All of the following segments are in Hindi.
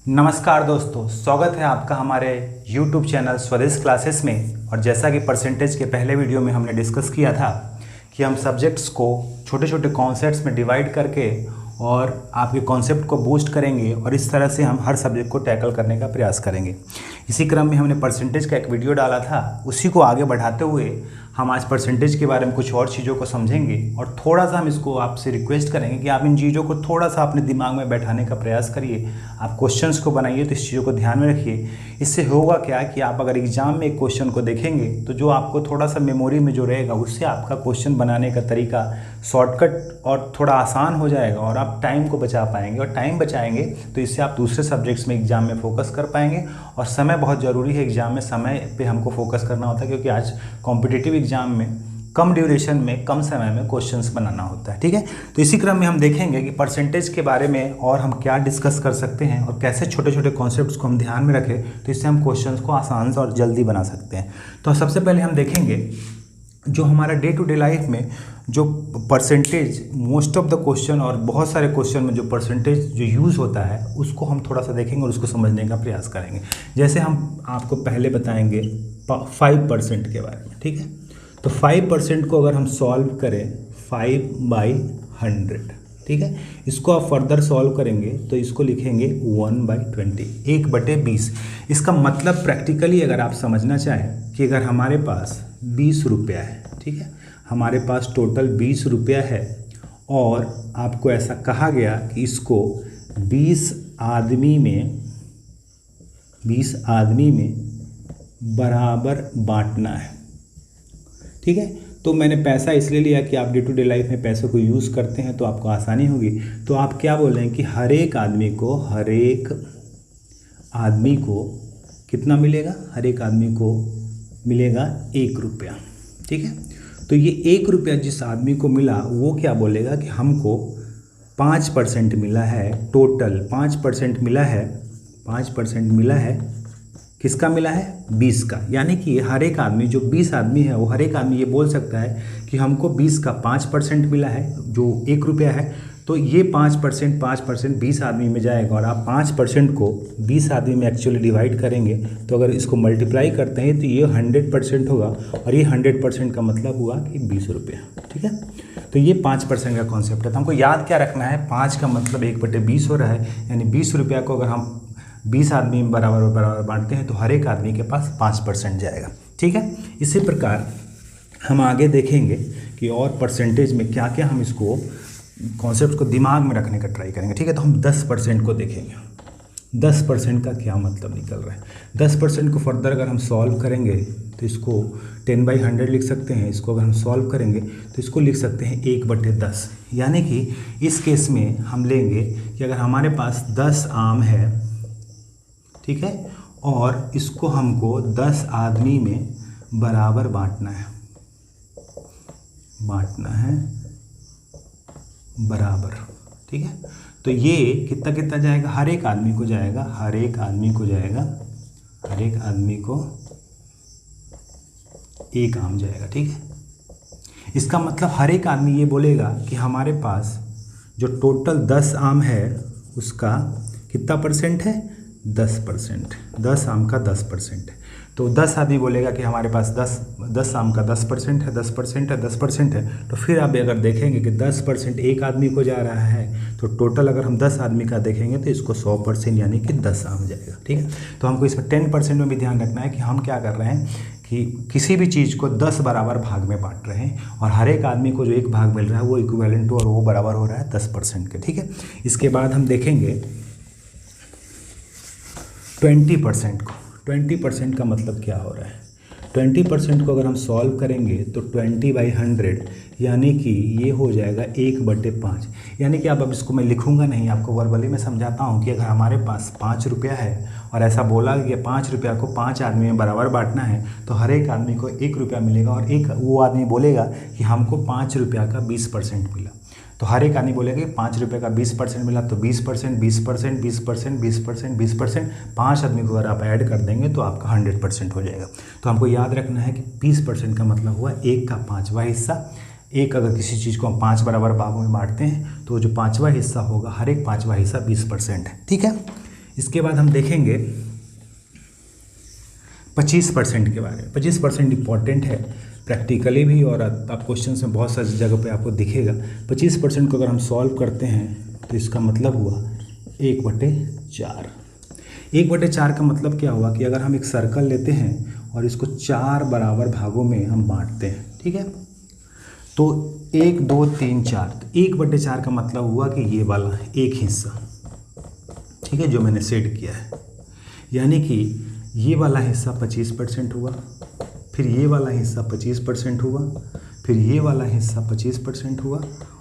नमस्कार दोस्तों, स्वागत है आपका हमारे YouTube चैनल स्वदेश क्लासेस में। और जैसा कि परसेंटेज के पहले वीडियो में हमने डिस्कस किया था कि हम सब्जेक्ट्स को छोटे छोटे कॉन्सेप्ट्स में डिवाइड करके और आपके कॉन्सेप्ट को बूस्ट करेंगे और इस तरह से हम हर सब्जेक्ट को टैकल करने का प्रयास करेंगे। इसी क्रम में हमने परसेंटेज का एक वीडियो डाला था, उसी को आगे बढ़ाते हुए हम आज परसेंटेज के बारे में कुछ और चीज़ों को समझेंगे और थोड़ा सा हम इसको आपसे रिक्वेस्ट करेंगे कि आप इन चीज़ों को थोड़ा सा अपने दिमाग में बैठाने का प्रयास करिए। आप क्वेश्चंस को बनाइए तो इस चीज़ों को ध्यान में रखिए। इससे होगा क्या कि आप अगर एग्जाम में एक क्वेश्चन को देखेंगे तो जो आपको थोड़ा सा मेमोरी में जो रहेगा उससे आपका क्वेश्चन बनाने का तरीका शॉर्टकट और थोड़ा आसान हो जाएगा और आप टाइम को बचा पाएंगे। और टाइम बचाएंगे तो इससे आप दूसरे सब्जेक्ट्स में एग्जाम में फोकस कर पाएंगे। और समय बहुत ज़रूरी है, एग्जाम में समय पे हमको फोकस करना होता है क्योंकि आज कॉम्पिटिटिव एग्जाम में कम ड्यूरेशन में कम समय में क्वेश्चंस बनाना होता है। ठीक है, तो इसी क्रम में हम देखेंगे कि परसेंटेज के बारे में और हम क्या डिस्कस कर सकते हैं और कैसे छोटे छोटे कॉन्सेप्ट्स को हम ध्यान में रखें तो इससे हम क्वेश्चंस को आसान और जल्दी बना सकते हैं। तो सबसे पहले हम देखेंगे जो हमारा डे टू डे लाइफ में जो percentage most of the question और बहुत सारे क्वेश्चन में जो परसेंटेज जो यूज़ होता है उसको हम थोड़ा सा देखेंगे और उसको समझने का प्रयास करेंगे। जैसे हम आपको पहले बताएंगे 5% के बारे में। ठीक है, तो 5% को अगर हम सॉल्व करें 5/100, ठीक है, इसको आप फर्दर सॉल्व करेंगे तो इसको लिखेंगे 1/20, 1/20। इसका मतलब प्रैक्टिकली अगर आप समझना चाहें कि अगर हमारे पास 20 रुपया है, ठीक है, हमारे पास टोटल 20 रुपया है और आपको ऐसा कहा गया कि इसको 20 आदमी में बराबर बांटना है। ठीक है, तो मैंने पैसा इसलिए लिया कि आप डे टू डे लाइफ में पैसों को यूज़ करते हैं तो आपको आसानी होगी। तो आप क्या बोल रहे हैं कि हर एक आदमी को कितना मिलेगा? हर एक आदमी को मिलेगा 1 रुपया। ठीक है, तो ये 1 रुपया जिस आदमी को मिला वो क्या बोलेगा कि हमको 5% मिला है, टोटल 5% मिला है। 5% मिला है, किसका मिला है? 20 का। यानी कि हर एक आदमी, जो 20 आदमी है वो हर एक आदमी ये बोल सकता है कि हमको 20 का 5% मिला है जो 1 रुपया है। तो ये 5% 20 आदमी में जाएगा और आप 5% को 20 आदमी में एक्चुअली डिवाइड करेंगे तो अगर इसको मल्टीप्लाई करते हैं तो ये 100% होगा और ये 100% का मतलब हुआ कि 20 रुपया। ठीक है, तो ये 5% का कॉन्सेप्ट है। तो हमको याद क्या रखना है? 5 का मतलब 1/20 हो रहा है, यानी 20 रुपया को अगर हम 20 आदमी में बराबर बांटते हैं तो हर एक आदमी के पास 5% जाएगा। ठीक है, इसी प्रकार हम आगे देखेंगे कि और परसेंटेज में क्या क्या हम इसको कॉन्सेप्ट को दिमाग में रखने का ट्राई करेंगे। ठीक है, तो हम 10% को देखेंगे। 10% का क्या मतलब निकल रहा है? 10% को फर्दर अगर हम सॉल्व करेंगे तो इसको 10/100 लिख सकते हैं। इसको अगर हम सॉल्व करेंगे तो इसको लिख सकते हैं 1/10। यानी कि इस केस में हम लेंगे कि अगर हमारे पास 10 आम है, ठीक है, और इसको हमको 10 आदमी में बराबर बांटना है बराबर। ठीक है, तो ये कितना कितना जाएगा? हर एक आदमी को जाएगा, हर एक आदमी को 1 आम जाएगा। ठीक है, इसका मतलब हर एक आदमी ये बोलेगा कि हमारे पास जो टोटल 10 आम है उसका कितना परसेंट है? 10%। 10 आम का 10%। तो 10 आदमी बोलेगा कि हमारे पास 10 आम का 10% है, 10% है। तो फिर आप अगर देखेंगे कि 10% एक आदमी को जा रहा है तो टोटल अगर हम 10 आदमी का देखेंगे तो इसको 100% यानी कि 10 आम जाएगा। ठीक है, तो हमको इसमें 10% में भी ध्यान रखना है कि हम क्या कर रहे हैं कि किसी भी चीज़ को 10 बराबर भाग में बांट रहे हैं और हर एक आदमी को जो 1 भाग मिल रहा है वो इक्विवेलेंट टू और वो बराबर हो रहा है 10% के। ठीक है, इसके बाद हम देखेंगे 20% को। 20% का मतलब क्या हो रहा है? 20% को अगर हम सॉल्व करेंगे तो 20/100 यानी कि ये हो जाएगा 1/5। यानी कि अब इसको मैं लिखूंगा नहीं, आपको वर्बली में समझाता हूँ कि अगर हमारे पास 5 रुपया है और ऐसा बोला कि 5 रुपया को 5 आदमी में बराबर बांटना है तो हर एक आदमी को 1 रुपया मिलेगा और एक वो आदमी बोलेगा कि हमको 5 रुपया का 20% मिला। तो हर एक आदमी बोलेगा कि 5 रुपये का 20% मिला, तो 20%, 5 आदमी को अगर आप ऐड कर देंगे तो आपका 100% हो जाएगा। तो हमको याद रखना है कि 20% का मतलब हुआ 1 का 5वां हिस्सा। एक अगर किसी चीज़ को हम 5 बराबर भागों में बांटते हैं तो जो 5वां हिस्सा होगा, हर एक 5वां हिस्सा 20% है। ठीक है, इसके बाद हम देखेंगे 25% के बारे में। 25% इंपॉर्टेंट है प्रैक्टिकली भी, और आप क्वेश्चन में बहुत सारी जगह पे आपको दिखेगा। 25% को अगर हम सॉल्व करते हैं तो इसका मतलब हुआ 1/4। 1/4 का मतलब क्या हुआ कि अगर हम एक सर्कल लेते हैं और इसको 4 बराबर भागों में हम बांटते हैं, ठीक है, तो 1 2 3 4, तो 1/4 का मतलब हुआ कि ये वाला एक हिस्सा, ठीक है, जो मैंने सेट किया है, यानी कि ये वाला हिस्सा 25% हुआ, फिर ये वाला हिस्सा 25% हुआ, फिर ये वाला हिस्सा 25% हुआ,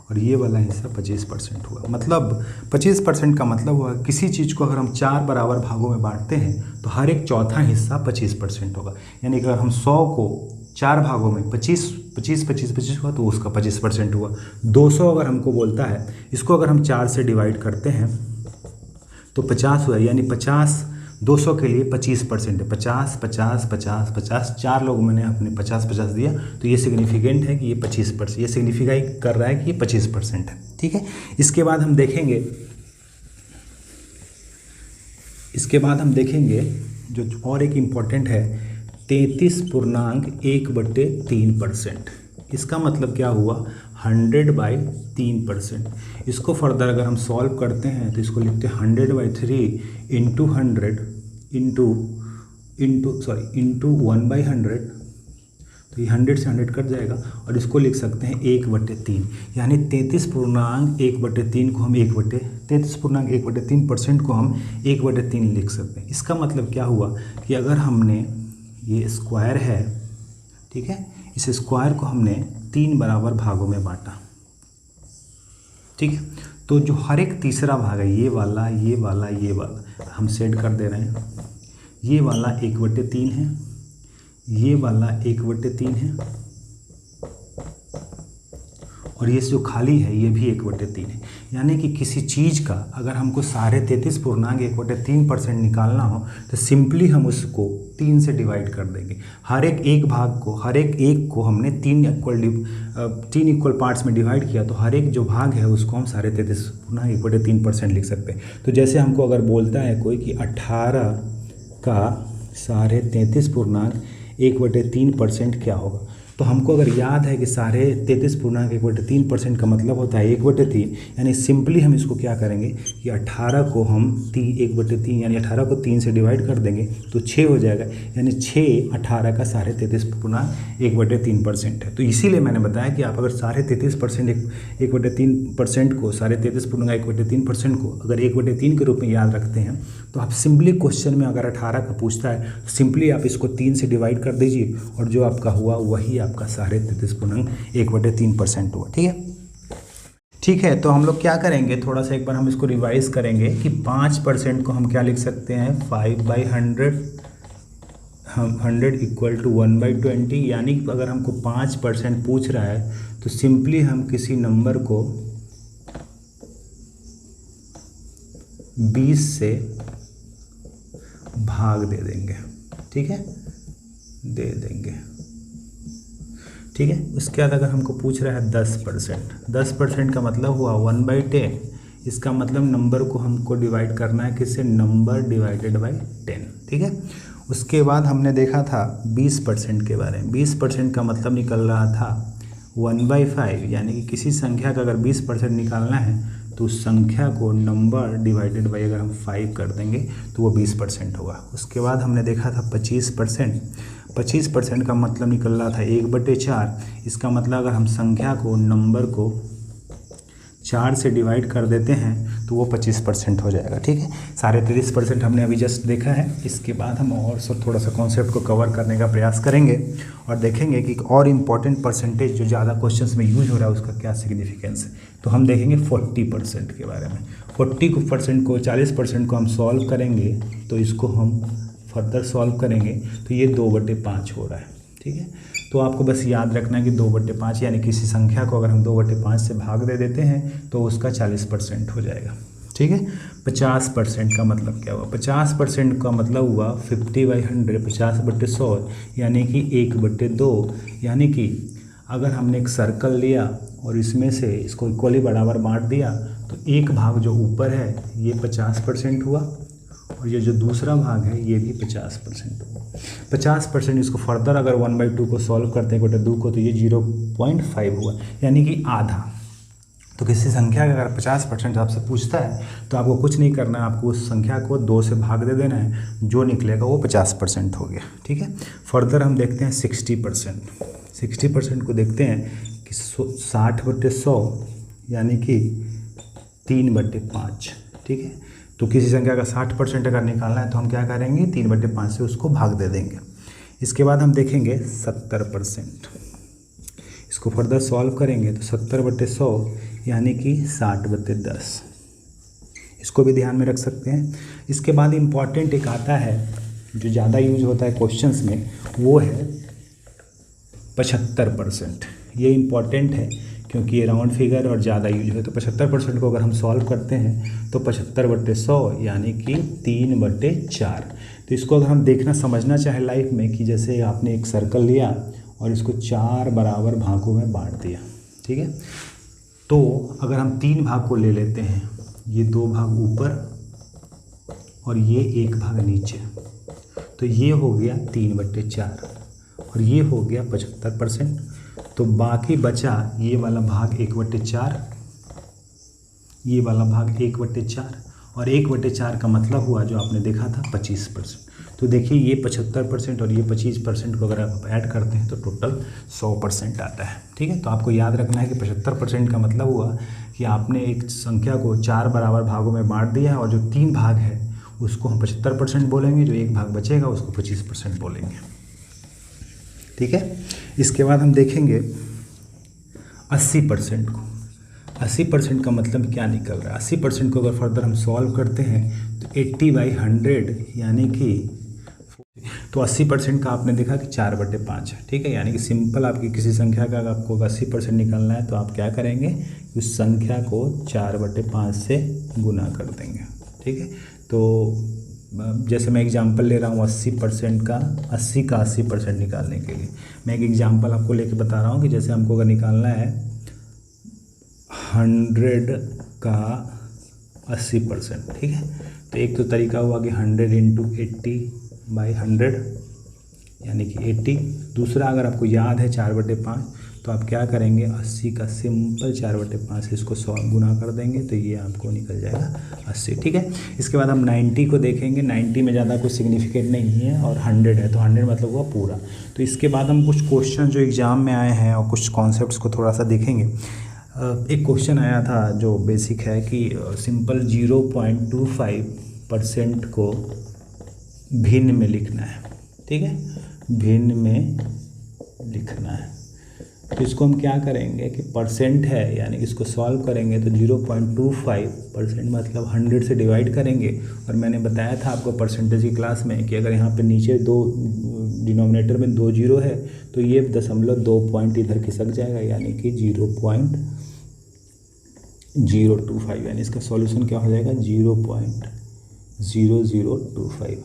और ये वाला हिस्सा 25% हुआ। मतलब 25% का मतलब हुआ किसी चीज़ को अगर हम 4 बराबर भागों में बांटते हैं तो हर एक चौथा हिस्सा 25% होगा। यानी कि अगर हम 100 को 4 भागों में 25 हुआ तो उसका 25% हुआ। 200 अगर हमको बोलता है, इसको अगर हम 4 से डिवाइड करते हैं तो 50 हुआ, यानी 50 200 के लिए 25% है। 50 50 50 50, 4 लोगों मैंने अपने 50 दिया, तो ये सिग्निफिकेंट है कि ये 25%, ये सिग्निफाई कर रहा है कि ये 25% है, ठीक है। इसके बाद हम देखेंगे जो और एक इम्पॉर्टेंट है 33.1/3%। इसका मतलब क्या हुआ 100/3%। इसको फर्दर अगर हम सॉल्व करते हैं तो इसको लिखते हैं 100/3 इंटू 100 इंटू 1/100, तो ये 100 से 100 कट जाएगा, और इसको लिख सकते हैं 1/3, यानी 33.1/3 को हम 33.1/3% को हम 1/3 लिख सकते हैं। इसका मतलब क्या हुआ कि अगर हमने ये स्क्वायर है, ठीक है, इस स्क्वायर को हमने 3 बराबर भागों में बांटा, ठीक है, तो जो हर एक तीसरा भाग है, ये वाला ये वाला ये वाला, हम सेट कर दे रहे हैं। ये वाला 1/3 है, ये वाला 1/3 है, और ये जो खाली है ये भी 1/3 है। यानी कि किसी चीज़ का अगर हमको सारे 33.1/3% निकालना हो तो सिंपली हम उसको 3 से डिवाइड कर देंगे। हर एक भाग को, हर एक को हमने 3 इक्वल पार्ट्स में डिवाइड किया, तो हर एक जो भाग है उसको हम सारे 33.1/3% लिख सकते हैं। तो जैसे हमको अगर बोलता है कोई कि 18 का सारे 33.1/3% क्या होगा, तो हमको अगर याद है कि सारे 33.1/3% का मतलब होता है 1/3, यानी सिंपली हम इसको क्या करेंगे कि 18 को हम 1/3 यानी 18 को 3 से डिवाइड कर देंगे तो 6 हो जाएगा, यानी 6 18 का सारे 33.1/3% है। तो इसीलिए मैंने बताया कि आप अगर सारे 1/3% को, सारे 33.1/3% को अगर 1/3 के रूप में याद रखते हैं तो आप सिंपली क्वेश्चन में अगर 18 का पूछता है तो सिंपली आप इसको 3 से डिवाइड कर दीजिए, और जो आपका हुआ वही आपका सारे 33.1/3% हुआ, ठीक है। ठीक है, तो हम लोग क्या करेंगे, थोड़ा सा एक बार हम इसको रिवाइज करेंगे कि 5% को हम क्या लिख सकते हैं 5/100, हम 100 इक्वल टू 1/20, यानी अगर हमको 5% पूछ रहा है तो सिंपली हम किसी नंबर को 20 से भाग दे देंगे, ठीक है, दे देंगे, ठीक है। उसके बाद अगर हमको पूछ रहा है 10% का मतलब हुआ 1/10, इसका मतलब नंबर को हमको डिवाइड करना है किससे, नंबर डिवाइडेड बाय 10, ठीक है। उसके बाद हमने देखा था 20% के बारे में। 20% का मतलब निकल रहा था 1/5, यानी कि किसी संख्या का अगर 20% निकालना है तो उस संख्या को नंबर डिवाइडेड बाय अगर हम 5 कर देंगे तो वो 20% होगा। उसके बाद हमने देखा था 25%। 25% का मतलब निकल रहा था 1/4, इसका मतलब अगर हम संख्या को, नंबर को 4 से डिवाइड कर देते हैं तो वो 25% हो जाएगा, ठीक है। सारे 30% हमने अभी जस्ट देखा है। इसके बाद हम और थोड़ा सा कॉन्सेप्ट को कवर करने का प्रयास करेंगे और देखेंगे कि और इम्पॉर्टेंट परसेंटेज जो ज़्यादा क्वेश्चंस में यूज हो रहा है उसका क्या सिग्निफिकेंस है। तो हम देखेंगे 40% के बारे में। 40% को 40% को हम सॉल्व करेंगे तो इसको हम फर्दर सॉल्व करेंगे तो ये 2/5 हो रहा है, ठीक है। तो आपको बस याद रखना है कि 2/5 यानी किसी संख्या को अगर हम 2/5 से भाग दे देते हैं तो उसका 40% हो जाएगा, ठीक है। 50% का मतलब क्या हुआ, 50% का मतलब हुआ 50/100, 50/100, यानी कि 1/2। यानी कि अगर हमने एक सर्कल लिया और इसमें से इसको इक्वली बराबर बांट दिया तो एक भाग जो ऊपर है ये 50% हुआ और ये जो दूसरा भाग है ये भी 50% होगा। 50% इसको फर्दर अगर 1/2 को सॉल्व करते हैं 1/2 को, तो ये 0.5 हुआ, यानी कि आधा। तो किसी संख्या का अगर 50% आपसे पूछता है तो आपको कुछ नहीं करना है, आपको उस संख्या को 2 से भाग दे देना है, जो निकलेगा वो 50% हो गया। ठीक है, फर्दर हम देखते हैं 60%। 60% को देखते हैं कि 60/100 यानी कि 3/5। ठीक है, तो किसी संख्या का 60% अगर निकालना है तो हम क्या करेंगे, 3/5 से उसको भाग दे देंगे। इसके बाद हम देखेंगे 70%। इसको फर्दर सॉल्व करेंगे तो 70/100 यानी कि 60/10। इसको भी ध्यान में रख सकते हैं। इसके बाद इम्पॉर्टेंट एक आता है जो ज़्यादा यूज होता है क्वेश्चंस में, वो है 75%। ये इम्पॉर्टेंट है क्योंकि ये राउंड फिगर और ज़्यादा यूज है। तो 75% को अगर हम सॉल्व करते हैं तो 75/100 यानी कि 3/4। तो इसको अगर हम देखना समझना चाहे लाइफ में, कि जैसे आपने एक सर्कल लिया और इसको 4 बराबर भागों में बांट दिया। ठीक है, तो अगर हम 3 भाग को ले लेते हैं, ये 2 भाग ऊपर और ये 1 भाग नीचे, तो ये हो गया 3/4 और ये हो गया 75%। तो बाकी बचा ये वाला भाग 1/4, ये वाला भाग 1/4 और 1/4 का मतलब हुआ जो आपने देखा था 25%। तो देखिए ये 75% और ये 25% को अगर आप ऐड करते हैं तो टोटल 100% आता है। ठीक है, तो आपको याद रखना है कि 75% का मतलब हुआ कि आपने एक संख्या को 4 बराबर भागों में बांट दिया है और जो 3 भाग है उसको हम 75% बोलेंगे, जो 1 भाग बचेगा उसको 25% बोलेंगे। ठीक है, इसके बाद हम देखेंगे 80% को। 80% का मतलब क्या निकल रहा है। 80% को अगर फर्दर हम सॉल्व करते हैं तो 80/100 यानी कि, तो 80% का आपने देखा कि 4/5 है। ठीक है, यानी कि सिंपल आपकी किसी संख्या का अगर आपको 80% निकालना है तो आप क्या करेंगे, उस संख्या को 4/5 से गुना कर देंगे। ठीक है, तो जैसे मैं एग्जांपल ले रहा हूँ 80% का 80% निकालने के लिए मैं एक एग्जांपल आपको लेके बता रहा हूँ कि जैसे हमको अगर निकालना है 100 का 80%। ठीक है, तो एक तो तरीका हुआ कि 100 × 80/100 यानी कि 80। दूसरा अगर आपको याद है 4/5, तो आप क्या करेंगे 80 का सिंपल 4/5 से इसको 100 गुना कर देंगे तो ये आपको निकल जाएगा 80। ठीक है, इसके बाद हम 90 को देखेंगे। 90 में ज़्यादा कुछ सिग्निफिकेंट नहीं है और 100 है तो 100 मतलब हुआ पूरा। तो इसके बाद हम कुछ क्वेश्चन जो एग्ज़ाम में आए हैं और कुछ कॉन्सेप्ट्स को थोड़ा सा देखेंगे। एक क्वेश्चन आया था जो बेसिक है कि सिंपल 0.25% को भिन्न में लिखना है। ठीक है, भिन्न में लिखना है तो इसको हम क्या करेंगे कि परसेंट है यानी इसको सॉल्व करेंगे तो 0.25% मतलब 100 से डिवाइड करेंगे। और मैंने बताया था आपको परसेंटेज की क्लास में कि अगर यहाँ पे नीचे 2 डिनोमिनेटर में 2 जीरो है तो ये 0.2 पॉइंट इधर खिसक जाएगा यानी कि 0.025 यानी इसका सॉल्यूशन क्या हो जाएगा 0.0025।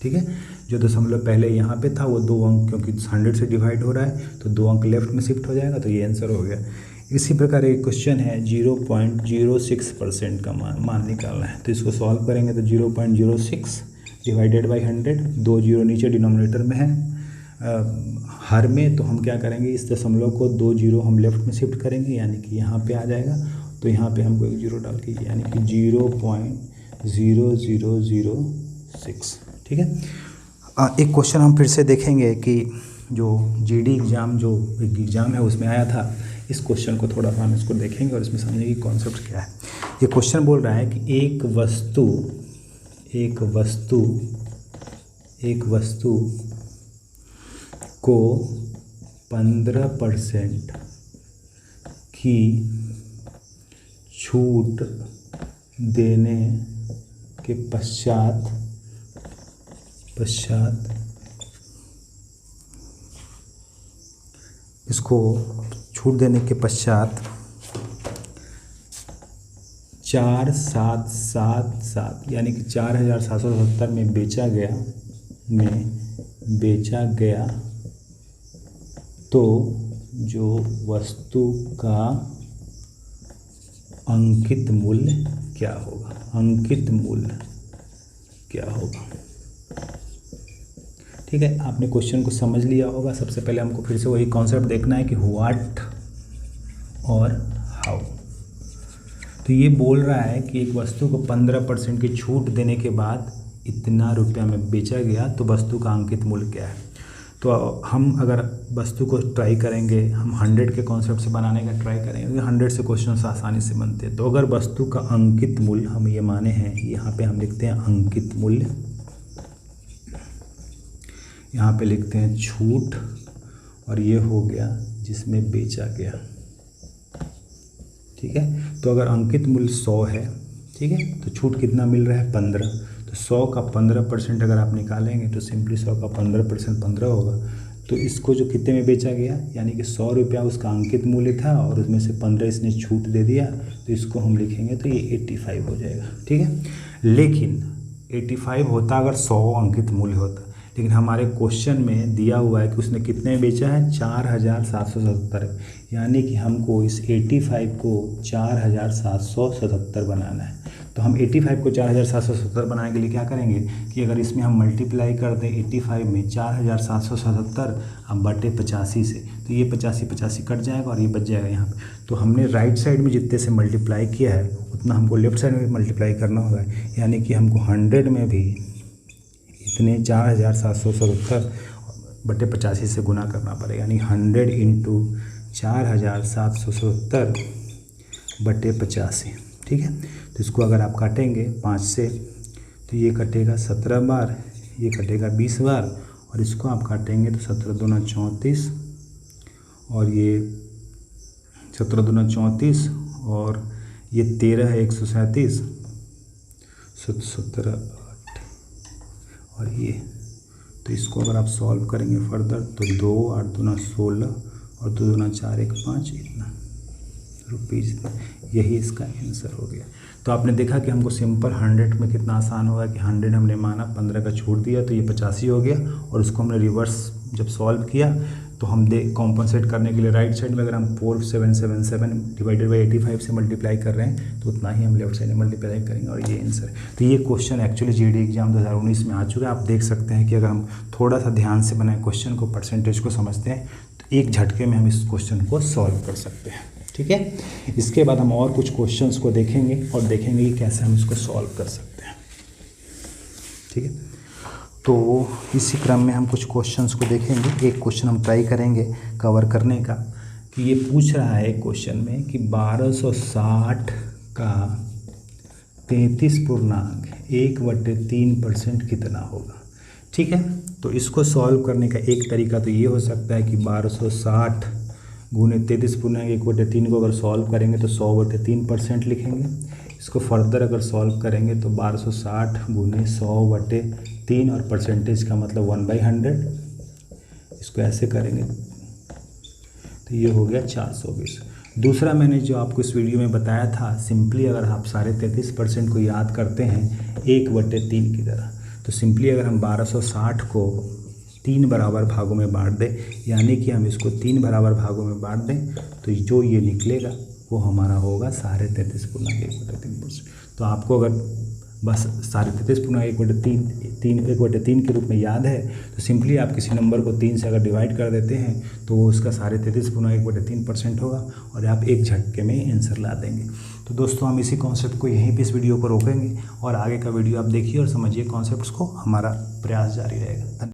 ठीक है, जो दशमलव पहले यहाँ पे था वो 2 अंक क्योंकि 100 से डिवाइड हो रहा है तो 2 अंक लेफ्ट में शिफ्ट हो जाएगा तो ये आंसर हो गया। इसी प्रकार एक क्वेश्चन है 0.06% का मान निकालना है तो इसको सॉल्व करेंगे तो 0.06 डिवाइडेड बाई 100, 2 जीरो नीचे डिनोमिनेटर में है हर में, तो हम क्या करेंगे इस दशमलव को 2 जीरो हम लेफ्ट में शिफ्ट करेंगे यानी कि यहाँ पे आ जाएगा। तो यहाँ पे हमको एक जीरो डाल के यानी कि 0.0006। ठीक है, एक क्वेश्चन हम फिर से देखेंगे कि जो जीडी एग्ज़ाम जो एक एग्ज़ाम है उसमें आया था। इस क्वेश्चन को थोड़ा सा हम इसको देखेंगे और इसमें समझेंगे कि कॉन्सेप्ट क्या है। ये क्वेश्चन बोल रहा है कि एक वस्तु को 15% की छूट देने के पश्चात इसको छूट देने के पश्चात 4777 यानी कि 4770 में बेचा गया तो जो वस्तु का अंकित मूल्य क्या होगा। अंकित मूल्य क्या होगा। ठीक है, आपने क्वेश्चन को समझ लिया होगा। सबसे पहले हमको फिर से वही कॉन्सेप्ट देखना है कि व्हाट और हाउ। तो ये बोल रहा है कि एक वस्तु को 15% की छूट देने के बाद इतना रुपया में बेचा गया, तो वस्तु का अंकित मूल्य क्या है। तो हम अगर वस्तु को ट्राई करेंगे, हम 100 के कॉन्सेप्ट से बनाने का ट्राई करेंगे, क्योंकि 100 से क्वेश्चन आसानी से बनते हैं। तो अगर वस्तु का अंकित मूल्य हम ये माने हैं, यहाँ पे हम लिखते हैं अंकित मूल्य, यहाँ पे लिखते हैं छूट, और ये हो गया जिसमें बेचा गया। ठीक है, तो अगर अंकित मूल्य 100 है, ठीक है, तो छूट कितना मिल रहा है 15। तो 100 का 15% अगर आप निकालेंगे तो सिंपली 100 का 15% 15 होगा। तो इसको जो कितने में बेचा गया, यानी कि 100 रुपया उसका अंकित मूल्य था और उसमें से 15 इसने छूट दे दिया, तो इसको हम लिखेंगे तो ये 85 हो जाएगा। ठीक है, लेकिन 85 होता अगर 100 अंकित मूल्य होता, लेकिन हमारे क्वेश्चन में दिया हुआ है कि उसने कितने में बेचा है 4777, यानी कि हमको इस 85 को 4777 बनाना है। तो हम 85 को 4777 बनाने के लिए क्या करेंगे कि अगर इसमें हम मल्टीप्लाई कर दें 85 में 4777 अब बटे 85 से, तो ये 85 कट जाएगा और ये बच जाएगा यहाँ पे। तो हमने राइट साइड में जितने से मल्टीप्लाई किया है उतना हमको लेफ्ट साइड में भी मल्टीप्लाई करना होगा, यानी कि हमको 100 में भी इतने 4777 बटे 85 से गुना करना पड़ेगा, यानी 100 इंटू 4777 बटे 85। ठीक है, तो इसको अगर आप काटेंगे 5 से तो ये कटेगा 17 बार, ये कटेगा 20 बार, और इसको आप काटेंगे तो 17 दूना 34, और ये 17 दूना 34, और ये 13 है 137, 17 और ये। तो इसको अगर आप सॉल्व करेंगे फर्दर तो 2 8 दूना 16 और 2 दूना 4 1 5, इतना रुपीज़, यही इसका आंसर हो गया। तो आपने देखा कि हमको सिंपल 100 में कितना आसान होगा कि 100 हमने माना, 15 का छूट दिया तो ये 85 हो गया, और उसको हमने रिवर्स जब सॉल्व किया तो हम कॉम्पनसेट करने के लिए राइट साइड में अगर हम 4777 डिवाइडेड बाई 85 से मल्टीप्लाई कर रहे हैं तो उतना ही हम लेफ्ट साइड में मल्टीप्लाई करेंगे, और ये आंसर है। तो ये क्वेश्चन एक्चुअली जीडी एग्जाम 2019 में आ चुका है। आप देख सकते हैं कि अगर हम थोड़ा सा ध्यान से बनाए क्वेश्चन को, परसेंटेज को समझते हैं, तो एक झटके में हम इस क्वेश्चन को सॉल्व कर सकते हैं। ठीक है, इसके बाद हम और कुछ क्वेश्चंस को देखेंगे और देखेंगे कि कैसे हम इसको सॉल्व कर सकते हैं। ठीक है, तो इसी क्रम में हम कुछ क्वेश्चंस को देखेंगे। एक क्वेश्चन हम ट्राई करेंगे कवर करने का कि ये पूछ रहा है क्वेश्चन में कि 1260 का 33.1/3% कितना होगा। ठीक है, तो इसको सॉल्व करने का एक तरीका तो ये हो सकता है कि 1260 गुने 33.1/3 को अगर सॉल्व करेंगे तो 100/3% लिखेंगे। इसको फर्दर अगर सॉल्व करेंगे तो 1260 गुने 100/3 और परसेंटेज का मतलब 1/100, इसको ऐसे करेंगे तो ये हो गया 420। दूसरा मैंने जो आपको इस वीडियो में बताया था, सिंपली अगर आप सारे 33% को याद करते हैं 1/3 की तरह, तो सिंपली अगर हम 1260 को 3 बराबर भागों में बांट दें, यानी कि हम इसको 3 बराबर भागों में बांट दें, तो जो ये निकलेगा वो हमारा होगा 33.1/3%। तो आपको अगर बस 33.1/3 के रूप में याद है तो सिंपली आप किसी नंबर को 3 से अगर डिवाइड कर देते हैं तो वो उसका 33.1/3% होगा, और आप एक झटके में आंसर ला देंगे। तो दोस्तों हम इसी कॉन्सेप्ट को यहीं पे इस वीडियो को रोकेंगे, और आगे का वीडियो आप देखिए और समझिए कॉन्सेप्ट्स को, हमारा प्रयास जारी रहेगा।